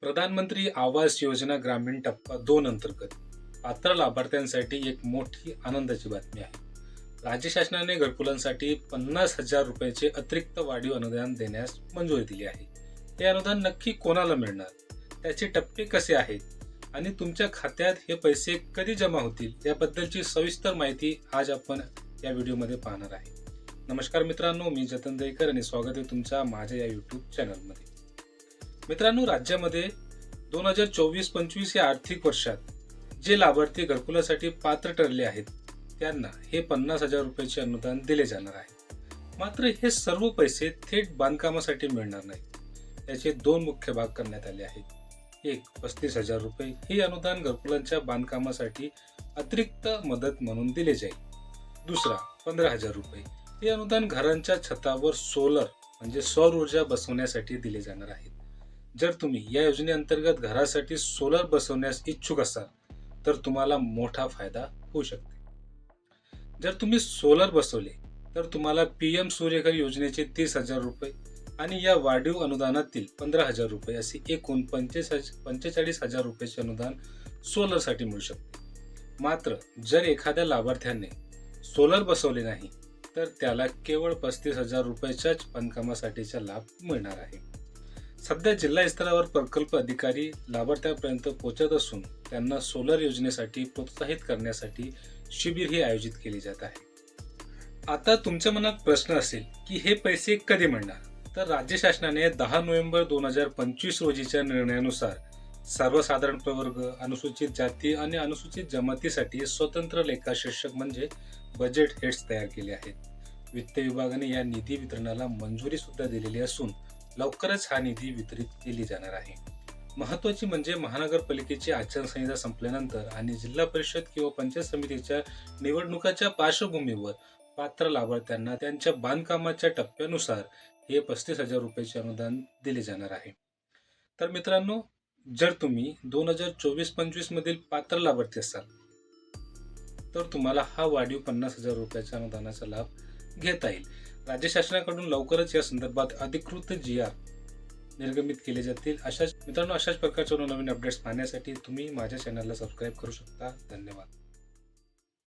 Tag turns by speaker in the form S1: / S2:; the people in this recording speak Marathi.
S1: प्रधानमंत्री आवास योजना ग्रामीण टप्पा 2 अंतर्गत पात्र लाभार्थ्यांसाठी एक मोठी आनंदाची बातमी आहे. राज्य शासनाने घरकुलांसाठी 50,000 रुपयाचे अतिरिक्त वाढीव अनुदान देण्यास मंजुरी दिली आहे. हे अनुदान नक्की कोणाला मिळणार, त्याचे टप्पे कसे आहेत आणि तुमच्या खात्यात हे पैसे कधी जमा होतील याबद्दलची सविस्तर माहिती आज आपण या व्हिडिओमध्ये पाहणार आहे. नमस्कार मित्रांनो, मी जतन दहीकर आणि स्वागत आहे तुमच्या माझ्या या यूट्यूब चॅनलमध्ये. मित्रांनो, राज्यामध्ये 2024-25 या आर्थिक वर्षात जे लाभार्थी घरकुलासाठी पात्र ठरले आहेत त्यांना हे 50,000 रुपयाचे अनुदान दिले जाणार आहे. मात्र हे सर्व पैसे थेट बांधकामासाठी मिळणार नाहीत. याचे दोन मुख्य भाग करण्यात आले आहेत. एक 35,000 रुपये हे अनुदान घरकुलांच्या बांधकामासाठी अतिरिक्त मदत म्हणून दिले जाईल. दुसरा 15,000 रुपये हे अनुदान घरांच्या छतावर सोलर म्हणजे सौर ऊर्जा बसवण्यासाठी दिले जाणार आहेत. जर तुम्ही या योजनेअंतर्गत घरासाठी सोलर बसवण्यास इच्छुक असाल तर तुम्हाला मोठा फायदा होऊ शकते. जर तुम्ही सोलर बसवले तर तुम्हाला PM सूर्यघर योजनेचे 30,000 रुपये आणि या वाढीव अनुदानातील 15,000 रुपये असे एकूण 45,000 रुपयाचे अनुदान सोलरसाठी मिळू शकते. मात्र जर एखाद्या लाभार्थ्याने सोलर बसवले नाही तर त्याला केवळ 35,000 रुपयाच्याच बांधकामासाठीचा लाभ मिळणार आहे. सध्या जिल्हा स्तरावर प्रकल्प अधिकारी लाभार्थ्यांपर्यंत पोहोचत असून त्यांना सोलर योजनेसाठी प्रोत्साहित करण्यासाठी शिबिरही आयोजित केली जात आहे. आता तुमच्या मनात प्रश्न असेल की हे पैसे कधी मिळणार, तर राज्य शासनाने 10 नोव्हेंबर 2025 रोजीच्या निर्णयानुसार सर्वसाधारण प्रवर्ग, अनुसूचित जाती आणि अनुसूचित जमातीसाठी स्वतंत्र लेखाशीर्षक म्हणजे बजेट हेड्स तयार केले आहेत. वित्त विभागाने या निधी वितरणाला मंजुरी सुद्धा दिलेली असून लवकरच हा निधी वितरित केली जाणार आहे. महत्वाची म्हणजे महानगरपालिकेची आचारसंहिता संपल्यानंतर आणि जिल्हा परिषद किंवा पंचायत समितीच्या निवडणुकाच्या पार्श्वभूमीवर पात्र लाभार्थ्यांना त्यांच्या बांधकामाच्या टप्प्यानुसार हे 35,000 रुपयाचे अनुदान दिले जाणार आहे. तर मित्रांनो, जर तुम्ही 2024-25 मधील पात्र लाभार्थी असाल तर तुम्हाला हा वाढीव 50,000 रुपयाच्या अनुदानाचा लाभ घेता येईल. राज्य शासनाकडून लवकरच या संदर्भात अधिकृत GR निर्गमित केले जातील. अशाच प्रकारच्या नवीन अपडेट्स पाहण्यासाठी तुम्ही माझ्या चॅनलला सबस्क्राईब करू शकता. धन्यवाद.